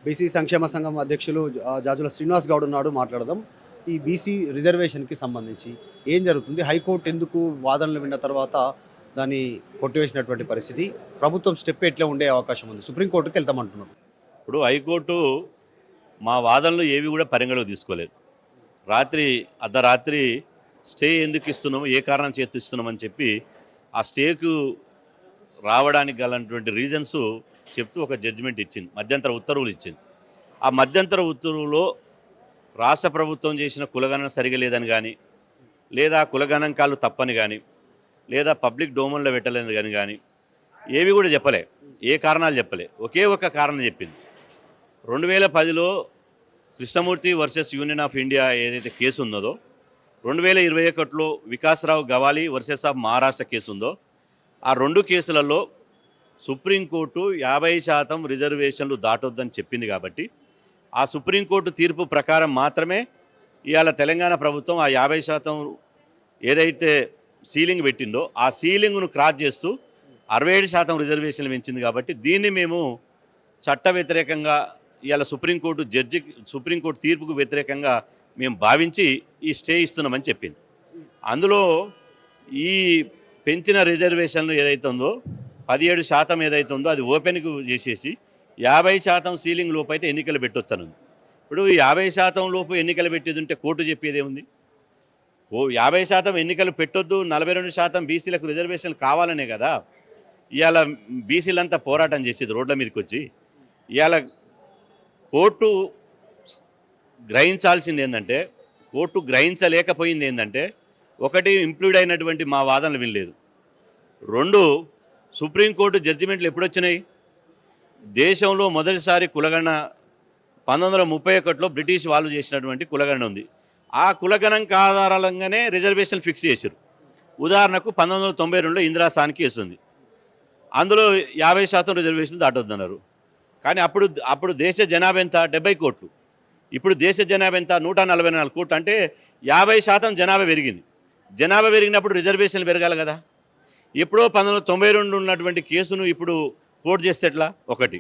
BC సంక్షేమ సంఘం అధ్యక్షులు జాజుల శ్రీనివాస్ గౌడ్ ఉన్నాడు, మాట్లాడదాం. ఈ బీసీ రిజర్వేషన్కి సంబంధించి ఏం జరుగుతుంది? హైకోర్టు ఎందుకు వాదనలు విన్న తర్వాత దాన్ని కొట్టివేసినటువంటి పరిస్థితి, ప్రభుత్వం స్టెప్ ఎట్లా ఉండే అవకాశం ఉంది? సుప్రీంకోర్టుకి వెళ్తామంటున్నారు. ఇప్పుడు హైకోర్టు మా వాదనలు ఏవి కూడా పరిగణలోకి తీసుకోలేదు. అర్ధరాత్రి స్టే ఎందుకు ఇస్తున్నాము, ఏ కారణం చేతి ఇస్తున్నామని చెప్పి ఆ స్టేకు రావడానికి గలటువంటి రీజన్స్ చెప్తూ ఒక జడ్జిమెంట్ ఇచ్చింది, మధ్యంతర ఉత్తర్వులు ఇచ్చింది. ఆ మధ్యంతర ఉత్తర్వులో రాష్ట్ర ప్రభుత్వం చేసిన కులగణన సరిగా లేదని కానీ, లేదా కులగణాంకాలు తప్పని కానీ, లేదా పబ్లిక్ డొమైన్లో పెట్టలేదు కానీ ఏవి కూడా చెప్పలే, ఏ కారణాలు చెప్పలే. ఒకే ఒక కారణం చెప్పింది. 2010లో Krishnamurthy versus union of India ఏదైతే కేసు ఉన్నదో, 2021లో Vikasrao Gawali versus of Maharashtra case ఉందో, ఆ రెండు కేసులలో సుప్రీంకోర్టు 50% రిజర్వేషన్లు దాటొద్దని చెప్పింది. కాబట్టి ఆ సుప్రీంకోర్టు తీర్పు ప్రకారం మాత్రమే ఇవాళ తెలంగాణ ప్రభుత్వం ఆ 50% ఏదైతే సీలింగ్ పెట్టిందో ఆ సీలింగ్ను క్రాస్ చేస్తూ 67% రిజర్వేషన్లు పెంచింది. కాబట్టి దీన్ని మేము చట్ట వ్యతిరేకంగా ఇవాళ సుప్రీంకోర్టు తీర్పుకు వ్యతిరేకంగా మేము భావించి ఈ స్టే ఇస్తున్నామని చెప్పింది. అందులో ఈ పెంచిన రిజర్వేషన్లు ఏదైతే ఉందో 17% ఏదైతే ఉందో అది ఓపెన్కు చేసేసి 50% సీలింగ్ లోపు అయితే ఎన్నికలు పెట్టొచ్చనుంది. ఇప్పుడు 50% లోపు ఎన్నికలు పెట్టేది ఉంటే కోర్టు చెప్పేదే ఉంది? 50% ఎన్నికలు పెట్టొద్దు, 42% బీసీలకు రిజర్వేషన్లు కావాలనే కదా ఇవాళ బీసీలంతా పోరాటం చేసేది రోడ్ల మీదకి వచ్చి. ఇవాళ కోర్టు గ్రహించాల్సింది ఏంటంటే, కోర్టు గ్రహించలేకపోయింది ఏంటంటే, ఒకటి ఇంప్లూడ్ అయినటువంటి మా వాదనలు వినలేదు, రెండు సుప్రీంకోర్టు జడ్జిమెంట్లు ఎప్పుడొచ్చినాయి? దేశంలో మొదటిసారి కులగణన 1931లో బ్రిటిష్ వాళ్ళు చేసినటువంటి కులగణన ఉంది. ఆ కులగణనకు ఆధారంగానే రిజర్వేషన్ ఫిక్స్ చేశారు. ఉదాహరణకు 1992లో ఇందిరాసాన్ కేసు ఉంది, అందులో 50% రిజర్వేషన్లు దాటొద్దన్నారు. కానీ అప్పుడు దేశ జనాభా ఎంత? 70 కోట్లు. ఇప్పుడు దేశ జనాభా ఎంత? 144 కోట్లు. అంటే 50% జనాభా పెరిగింది. జనాభా పెరిగినప్పుడు రిజర్వేషన్లు పెరగాలి కదా. ఎప్పుడో 1992 ఉన్నటువంటి కేసును ఇప్పుడు కోర్టు చేస్తే ఎట్లా? ఒకటి,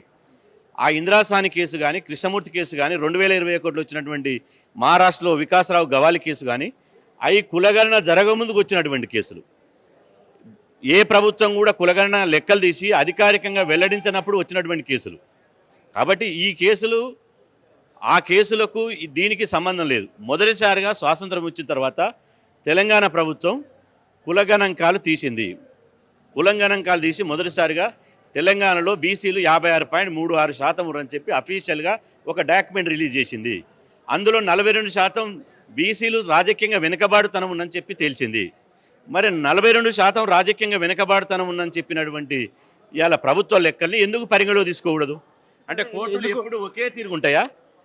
ఆ ఇందిరాసాని కేసు కానీ, కృష్ణమూర్తి కేసు కానీ, 2021లో వచ్చినటువంటి మహారాష్ట్రలో వికాసరావు గవాలి కేసు కానీ, అవి కులగణన జరగముందుకు వచ్చినటువంటి కేసులు. ఏ ప్రభుత్వం కూడా కులగణన లెక్కలు తీసి అధికారికంగా వెల్లడించినప్పుడు వచ్చినటువంటి కేసులు. కాబట్టి ఈ కేసులు ఆ కేసులకు దీనికి సంబంధం లేదు. మొదటిసారిగా స్వాతంత్రం వచ్చిన తర్వాత తెలంగాణ ప్రభుత్వం కులగణాంకాలు తీసింది. కులగణాంకాలు తీసి మొదటిసారిగా తెలంగాణలో బీసీలు 56.36% ఉన్నారని చెప్పి అఫీషియల్గా ఒక డాక్యుమెంట్ రిలీజ్ చేసింది. అందులో 42% బీసీలు రాజకీయంగా వెనుకబాటుతనం ఉందని చెప్పి తేల్చింది. మరి 42% రాజకీయంగా వెనుకబాటుతనం ఉందని చెప్పినటువంటి ఇవాళ ప్రభుత్వ లెక్కల్ని ఎందుకు పరిగణలో తీసుకోకూడదు? అంటే కోర్టులు ఎప్పుడు ఒకే తీరుగుంటాయా?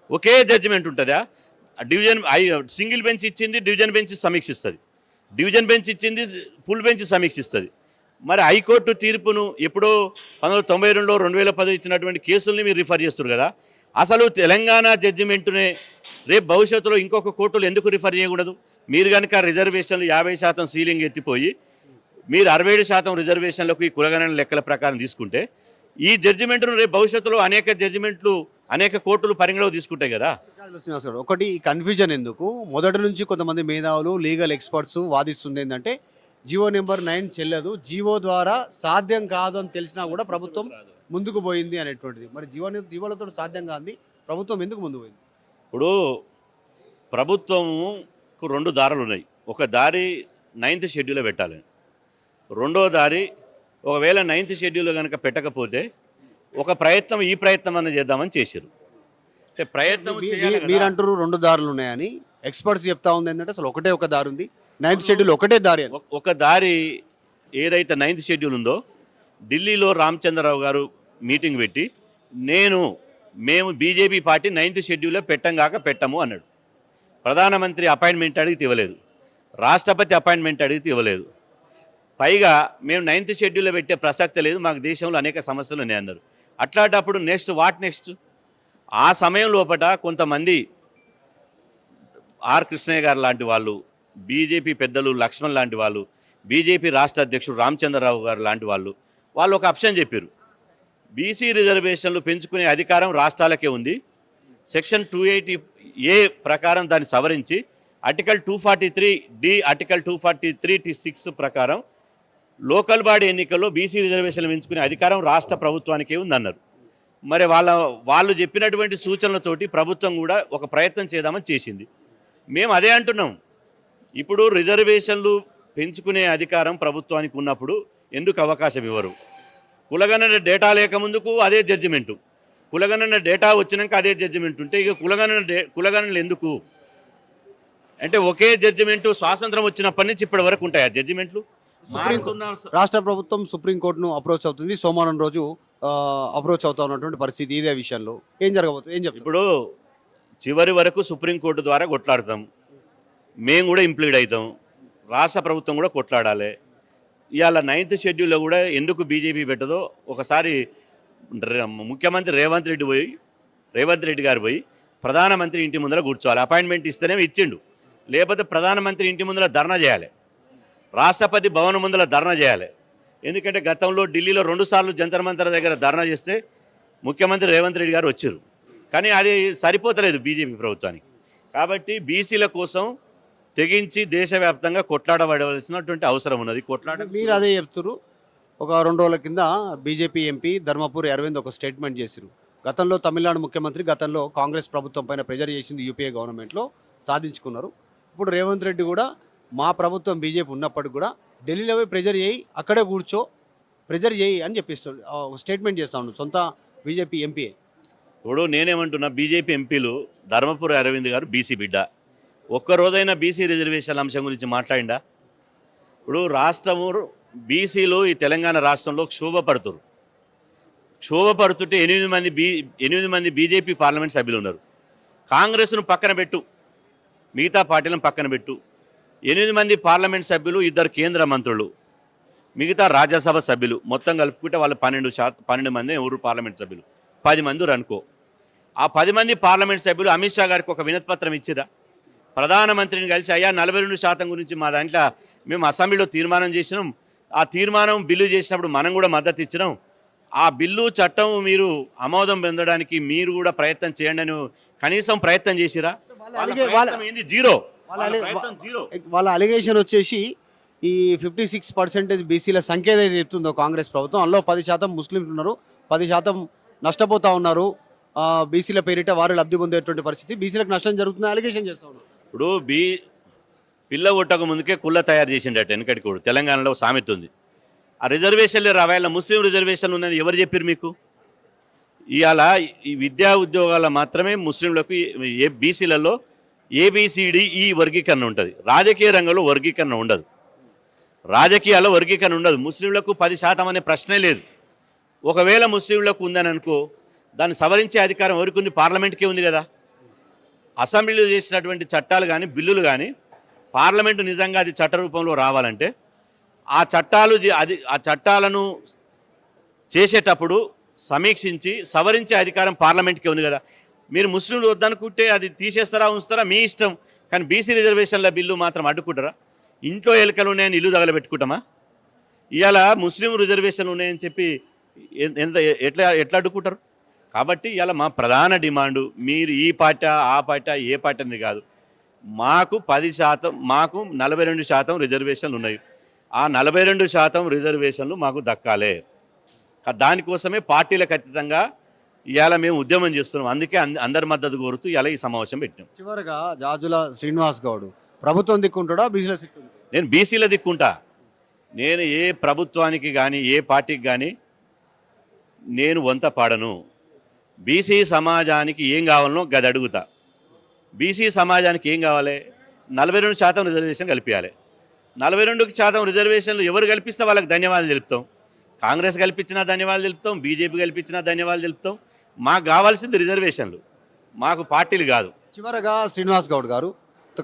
ఒకే జడ్జిమెంట్ ఉంటుందా? సింగిల్ బెంచ్ ఇచ్చింది, డివిజన్ బెంచ్ సమీక్షిస్తుంది. డివిజన్ బెంచ్ ఇచ్చింది, ఫుల్ బెంచ్ సమీక్షిస్తుంది. మరి హైకోర్టు తీర్పును ఎప్పుడో 1992లో 2010 ఇచ్చినటువంటి కేసుల్ని మీరు రిఫర్ చేస్తారు కదా. అసలు తెలంగాణ జడ్జిమెంటునే రేపు భవిష్యత్తులో ఇంకొక కోర్టులు ఎందుకు రిఫర్ చేయకూడదు? మీరు కనుక రిజర్వేషన్లు 50% సీలింగ్ ఎత్తిపోయి మీరు 67% రిజర్వేషన్లకు ఈ కులగణన లెక్కల ప్రకారం తీసుకుంటే ఈ జడ్జిమెంట్ను రేపు భవిష్యత్తులో అనేక కోర్టులు పరిగణలోకి తీసుకుంటాయి కదా. ఒకటి కన్ఫ్యూజన్ ఎందుకు? మొదటి నుంచి కొంతమంది మేధావులు, లీగల్ ఎక్స్పర్ట్స్ వాదిస్తుంది ఏంటంటే, జీవో నెంబర్ 9 చెల్లదు, జీవో ద్వారా సాధ్యం కాదు అని తెలిసినా కూడా ప్రభుత్వం ముందుకు పోయింది అనేటువంటిది. మరి జీవోలతో సాధ్యం కాదు, ప్రభుత్వం ఎందుకు ముందుకు పోయింది? ఇప్పుడు ప్రభుత్వముకు రెండు దారులు ఉన్నాయి. ఒక దారి 9th షెడ్యూల్లో పెట్టాలి, రెండో దారి ఒకవేళ 9th షెడ్యూల్ కనుక పెట్టకపోతే ఒక ప్రయత్నం ఈ ప్రయత్నం అన్న చేద్దామని చేశారు. అంటే ప్రయత్నం మీరు అంటారు రెండు దారులు ఉన్నాయని, ఎక్స్పర్ట్స్ చెప్తా ఉంది ఏంటంటే అసలు ఒకటే ఒక దారి ఉంది, 9th షెడ్యూల్ ఒకటే దారి. ఒక దారి ఏదైతే 9th షెడ్యూల్ ఉందో, ఢిల్లీలో రామచంద్రరావు గారు మీటింగ్ పెట్టి మేము బీజేపీ పార్టీ 9th షెడ్యూల్లో పెట్టము అన్నాడు. ప్రధానమంత్రి అపాయింట్మెంట్ అడిగితే ఇవ్వలేదు, రాష్ట్రపతి అపాయింట్మెంట్ అడిగితే ఇవ్వలేదు. పైగా మేము 9th షెడ్యూల్లో పెట్టే ప్రసక్తి లేదు, మాకు దేశంలో అనేక సమస్యలు ఉన్నాయి అన్నారు. అట్లాంటప్పుడు నెక్స్ట్ ఆ సమయం లోపల కొంతమంది ఆర్ కృష్ణయ్య గారు లాంటి వాళ్ళు, బీజేపీ పెద్దలు లక్ష్మణ్ లాంటి వాళ్ళు బీజేపీ రాష్ట్ర అధ్యక్షుడు రామచంద్రరావు గారు లాంటి వాళ్ళు ఒక ఆప్షన్ చెప్పారు. బీసీ రిజర్వేషన్లు పెంచుకునే అధికారం రాష్ట్రాలకే ఉంది. సెక్షన్ 280A ప్రకారం దాన్ని సవరించి ఆర్టికల్ 243D, ఆర్టికల్ 243T6 ప్రకారం లోకల్ బాడీ ఎన్నికల్లో బీసీ రిజర్వేషన్లు పెంచుకునే అధికారం రాష్ట్ర ప్రభుత్వానికే ఉందన్నారు. మరి వాళ్ళు చెప్పినటువంటి సూచనలతోటి ప్రభుత్వం కూడా ఒక ప్రయత్నం చేద్దామని చేసింది. మేము అదే అంటున్నాం. ఇప్పుడు రిజర్వేషన్లు పెంచుకునే అధికారం ప్రభుత్వానికి ఉన్నప్పుడు ఎందుకు అవకాశం ఇవ్వరు? కులగణన డేటా లేకముందుకు అదే జడ్జిమెంటు, కులగణన డేటా వచ్చినాక అదే జడ్జిమెంట్ ఉంటే ఇక కులగణనలు ఎందుకు అంటే ఒకే జడ్జిమెంటు స్వాతంత్రం వచ్చినప్పటి నుంచి ఇప్పటి వరకు ఉంటాయి ఆ జడ్జిమెంట్లు. రాష్ట్ర ప్రభుత్వం సుప్రీంకోర్టును అప్రోచ్ అవుతుంది. సోమవారం రోజు అప్రోచ్ అవుతా ఉన్నటువంటి పరిస్థితి ఇదే విషయంలో ఏం జరగబోతుంది, ఏం చెప్తారు? ఇప్పుడు చివరి వరకు సుప్రీంకోర్టు ద్వారా కొట్లాడతాం, మేము కూడా ఇంప్లీడ్ అవుతాం, రాష్ట్ర ప్రభుత్వం కూడా కొట్లాడాలి. ఇవాళ 9th షెడ్యూల్లో కూడా ఎందుకు బీజేపీ పెట్టదో ఒకసారి ముఖ్యమంత్రి రేవంత్ రెడ్డి గారు పోయి ప్రధానమంత్రి ఇంటి ముందర కూర్చోవాలి. అపాయింట్మెంట్ ఇస్తేనే ఇచ్చిండు, లేకపోతే ప్రధానమంత్రి ఇంటి ముందర ధర్నా చేయాలి, రాష్ట్రపతి భవనం ముందర ధర్నా చేయాలి. ఎందుకంటే గతంలో ఢిల్లీలో 2 సార్లు జంతర్ మంతర్ దగ్గర ధర్నా చేస్తే ముఖ్యమంత్రి రేవంత్ రెడ్డి గారు వచ్చారు, కానీ అది సరిపోతలేదు బీజేపీ ప్రభుత్వానికి. కాబట్టి బీసీల కోసం తెగించి దేశవ్యాప్తంగా కొట్లాడబడవలసినటువంటి అవసరం ఉన్నది. మీరు అదే చెప్తున్నారు. ఒక 2 రోజుల కింద బీజేపీ ఎంపీ ధర్మపురి అరవింద్ ఒక స్టేట్మెంట్ చేశారు. గతంలో తమిళనాడు ముఖ్యమంత్రి గతంలో కాంగ్రెస్ ప్రభుత్వం పైన ప్రెజర్ చేసింది యూపీఏ గవర్నమెంట్లో, సాధించుకున్నారు. ఇప్పుడు రేవంత్ రెడ్డి కూడా మా ప్రభుత్వం బీజేపీ ఉన్నప్పటికి కూడా ఢిల్లీలో పోయి ప్రెజర్ చేయి, అక్కడే కూర్చో, ప్రెజర్ చేయి అని చెప్పిస్తాడు, స్టేట్మెంట్ చేస్తా ఉన్నాడు సొంత బీజేపీ ఎంపీ. ఇప్పుడు నేనేమంటున్నా, బీజేపీ ఎంపీలు ధర్మపురి అరవింద్ గారు బీసీ బిడ్డ, ఒక్కరోజైనా బీసీ రిజర్వేషన్ల అంశం గురించి మాట్లాడిండా? ఇప్పుడు రాష్ట్రము బీసీలు ఈ తెలంగాణ రాష్ట్రంలో క్షోభపడుతుంటే 8 మంది బీజేపీ పార్లమెంట్ సభ్యులు ఉన్నారు. కాంగ్రెస్ను పక్కన పెట్టు, మిగతా పార్టీలను పక్కన పెట్టు, 8 మంది పార్లమెంట్ సభ్యులు, 2 కేంద్ర మంత్రులు, మిగతా రాజ్యసభ సభ్యులు మొత్తం కలుపుకుంటే వాళ్ళు 12 మంది ఎవరు పార్లమెంట్ సభ్యులు, 10 మంది అనుకో. ఆ 10 మంది పార్లమెంట్ సభ్యులు అమిత్ షా గారికి ఒక వినతిపత్రం ఇచ్చిరా? ప్రధానమంత్రిని కలిసి అయ్యా 42% గురించి మా దాంట్లో మేము అసెంబ్లీలో తీర్మానం చేసినాం, ఆ తీర్మానం బిల్లు చేసినప్పుడు మనం కూడా మద్దతు ఇచ్చినాం, ఆ బిల్లు చట్టం మీరు ఆమోదం పొందడానికి మీరు కూడా ప్రయత్నం చేయండి అని కనీసం ప్రయత్నం చేసిరా? జీరో. వాళ్ళ అలిగేషన్ వచ్చేసి ఈ 56% బీసీల సంఖ్య ఏదైతే చెప్తుందో కాంగ్రెస్ ప్రభుత్వం, అందులో 10% ముస్లింలు ఉన్నారు, 10% నష్టపోతా ఉన్నారు, బీసీల పేరిట వారు లబ్ధి పొందేటువంటి పరిస్థితి, బీసీలకు నష్టం జరుగుతుంది అలిగేషన్ చేస్తా ఉన్నారు. ఇప్పుడు పిల్ల కొట్టక ముందుకే కుళ్ళ తయారు చేసిండట వెనకటి కూడా. తెలంగాణలో సామెత ఉంది, ఆ రిజర్వేషన్లు రావాల ముస్లిం రిజర్వేషన్లు ఉన్నాయని ఎవరు చెప్పారు మీకు? ఇవాళ ఈ విద్యా ఉద్యోగాల మాత్రమే ముస్లింలకు బీసీలలో ABCDE వర్గీకరణ ఉంటుంది, రాజకీయ రంగంలో వర్గీకరణ ఉండదు, రాజకీయాల్లో వర్గీకరణ ఉండదు. ముస్లింలకు 10% అనే ప్రశ్నే లేదు. ఒకవేళ ముస్లింలకు ఉందని అనుకో, దాన్ని సవరించే అధికారం ఎవరికి ఉంది? పార్లమెంట్కే ఉంది కదా. అసెంబ్లీలో చేసినటువంటి చట్టాలు కానీ బిల్లులు కానీ పార్లమెంటు నిజంగా అది చట్ట రూపంలో రావాలంటే ఆ చట్టాలను చేసేటప్పుడు సమీక్షించి సవరించే అధికారం పార్లమెంట్కే ఉంది కదా. మీరు ముస్లింలు వద్దనుకుంటే అది తీసేస్తారా ఉంచుతారా మీ ఇష్టం, కానీ బీసీ రిజర్వేషన్ల బిల్లు మాత్రం అడ్డుకుంటారా? ఇంట్లో ఎలుకలు ఉన్నాయని ఇల్లు తగలబెట్టుకుంటామా? ఇవాళ ముస్లిం రిజర్వేషన్లు ఉన్నాయని చెప్పి ఎట్లా అడ్డుకుంటారు? కాబట్టి ఇవాళ మా ప్రధాన డిమాండు, మీరు ఈ పార్టీ ఆ పార్టీ ఏ పార్టీ అని కాదు, మాకు 10%, మాకు 42% రిజర్వేషన్లు ఉన్నాయి, ఆ 42% రిజర్వేషన్లు మాకు దక్కాలే. దానికోసమే పార్టీలకు ఖచ్చితంగా ఇవాళ మేము ఉద్యమం చేస్తున్నాం. అందుకే అందరి మద్దతు కోరుతూ ఇవాళ ఈ సమావేశం పెట్టినాం. చివరిగా జాజుల శ్రీనివాస్ గౌడ్ ప్రభుత్వం దిక్కుంటాడా బీసీల దిక్కుంటాడా? నేను బీసీల దిక్కుంటా. నేను ఏ ప్రభుత్వానికి కానీ ఏ పార్టీకి కానీ నేను వంత పాడను. బీసీ సమాజానికి ఏం కావాలనో గది అడుగుతా. బీసీ సమాజానికి ఏం కావాలి? 42% రిజర్వేషన్ కల్పించాలి. 42% రిజర్వేషన్లు ఎవరు కల్పిస్తే వాళ్ళకి ధన్యవాదాలు తెలుపుతాం. కాంగ్రెస్ కల్పించినా ధన్యవాదాలు తెలుపుతాం, బీజేపీ కల్పించినా ధన్యవాదాలు తెలుపుతాం. మాకు కావాల్సింది రిజర్వేషన్లు, మాకు పార్టీలు కాదు. చివరగా శ్రీనివాస్ గౌడ్ గారు,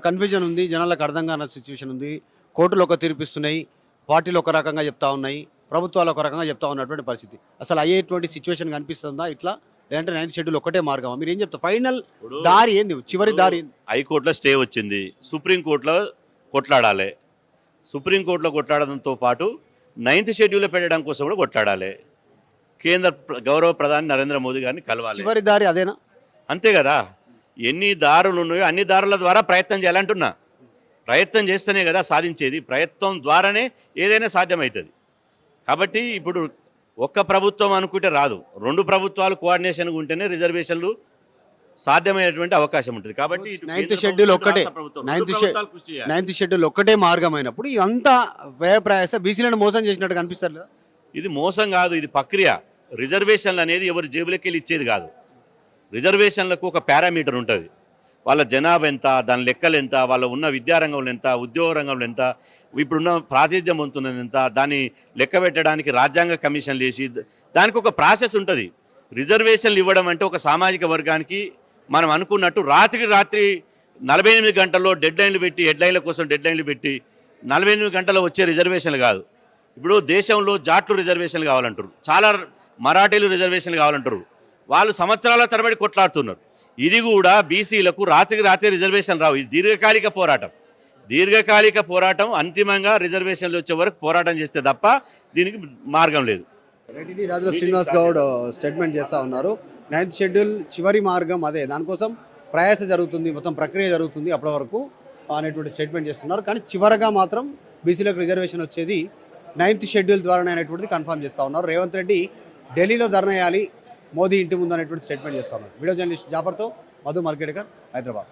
కన్ఫ్యూజన్ ఉంది, జనాలకు అర్థం కాని సిచ్యువేషన్ ఉంది, కోర్టులు ఒక తీర్పిస్తున్నాయి, పార్టీలు ఒక రకంగా చెప్తా ఉన్నాయి, ప్రభుత్వాలు ఒక రకంగా చెప్తా ఉన్నటువంటి పరిస్థితి. అసలు అయ్యేటువంటి సిచ్యువేషన్ కనిపిస్తుందా ఇట్లా, లేదంటే 9th షెడ్యూల్ ఒకటే మార్గమా? మీరు ఏం చెప్తారు? ఫైనల్ దారి ఏంది, చివరి దారి ఏంది? హైకోర్టులో స్టే వచ్చింది, సుప్రీంకోర్టులో కొట్లాడాలి. సుప్రీంకోర్టులో కొట్లాడడంతో పాటు 9th షెడ్యూల్లో పెట్టడం కోసం కూడా కొట్లాడాలి. గౌరవ ప్రధాని నరేంద్ర మోదీ గారిని కలవాలి. చివరి దారి అదేనా? అంతే కదా, ఎన్ని దారులు ఉన్నాయో అన్ని దారుల ద్వారా ప్రయత్నం చేయాలంటున్నా. ప్రయత్నం చేస్తేనే కదా సాధించేది, ప్రయత్నం ద్వారానే ఏదైనా సాధ్యమవుతుంది. కాబట్టి ఇప్పుడు ఒక్క ప్రభుత్వం అనుకుంటే రాదు, 2 ప్రభుత్వాలు కోఆర్డినేషన్గా ఉంటేనే రిజర్వేషన్లు సాధ్యమైనటువంటి అవకాశం ఉంటుంది. కాబట్టి 9th షెడ్యూల్ ఒక్కటే 9th షెడ్యూల్ ఒక్కటే మార్గం అయినప్పుడు ఇదంతా వ్యయ ప్రయాస బీసీలను మోసం చేసినట్టు కనిపిస్తారు కదా. ఇది మోసం కాదు, ఇది ప్రక్రియ. రిజర్వేషన్లు అనేది ఎవరి జేబులకి వెళ్ళి ఇచ్చేది కాదు. రిజర్వేషన్లకు ఒక పారామీటర్ ఉంటుంది. వాళ్ళ జనాభా ఎంత, దాని లెక్కలు ఎంత, వాళ్ళ ఉన్న విద్యారంగంలో ఎంత, ఉద్యోగ రంగంలో ఎంత, ఇప్పుడున్న ప్రాతినిధ్యం పొందుతున్నది ఎంత, దాన్ని లెక్క పెట్టడానికి రాజ్యాంగ కమిషన్లు వేసి దానికి ఒక ప్రాసెస్ ఉంటుంది. రిజర్వేషన్లు ఇవ్వడం అంటే ఒక సామాజిక వర్గానికి మనం అనుకున్నట్టు రాత్రికి రాత్రి 48 గంటల్లో హెడ్లైన్ల కోసం డెడ్లైన్లు పెట్టి 48 గంటల్లో వచ్చే రిజర్వేషన్లు కాదు. ఇప్పుడు దేశంలో జాట్లు రిజర్వేషన్లు కావాలంటారు, చాలా మరాఠీలు రిజర్వేషన్లు కావాలంటారు, వాళ్ళు సంవత్సరాల తరబడి కొట్లాడుతున్నారు. ఇది కూడా బీసీలకు రాత్రికి రాత్రి రిజర్వేషన్ రావు. ఇది దీర్ఘకాలిక పోరాటం. అంతిమంగా రిజర్వేషన్లు వచ్చే వరకు పోరాటం చేస్తే తప్ప దీనికి మార్గం లేదు. ఇది రాజుల శ్రీనివాస్ గౌడ్ స్టేట్మెంట్ చేస్తూ ఉన్నారు. 9th షెడ్యూల్ చివరి మార్గం అదే, దానికోసం ప్రయాస జరుగుతుంది, మొత్తం ప్రక్రియ జరుగుతుంది అప్పటి వరకు అనేటువంటి స్టేట్మెంట్ చేస్తున్నారు. కానీ చివరగా మాత్రం బీసీలకు రిజర్వేషన్ వచ్చేది 9th షెడ్యూల్ ద్వారానే అనేటువంటిది కన్ఫర్మ్ చేస్తూ ఉన్నారు. రేవంత్ రెడ్డి ఢిల్లీలో ధర్నా చేయాలి, మోదీ ఇంటి ముందు అనేటువంటి స్టేట్మెంట్ చేస్తూ ఉన్నారు. వీడియో జర్నలిస్ట్ జాఫర్తో మధు మార్కెట్కర్, హైదరాబాద్.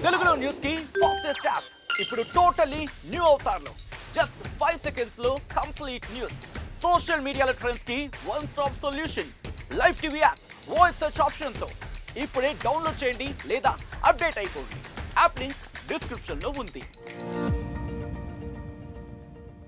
తెలుగులో న్యూస్ కి ఫాస్టెస్ట్ యాప్ ఇప్పుడు టోటలీ న్యూ అవతార్లో జస్ట్ 5 seconds లో కంప్లీట్ న్యూస్. సోషల్ మీడియాలో ట్రెండ్స్ కి one stop solution. Live TV app voice search option తో ఇప్పుడే డౌన్లోడ్ చేయండి లేదా అప్డేట్ అయిపోండి. యాప్ లింక్ డిస్క్రిప్షన్ లో ఉంది.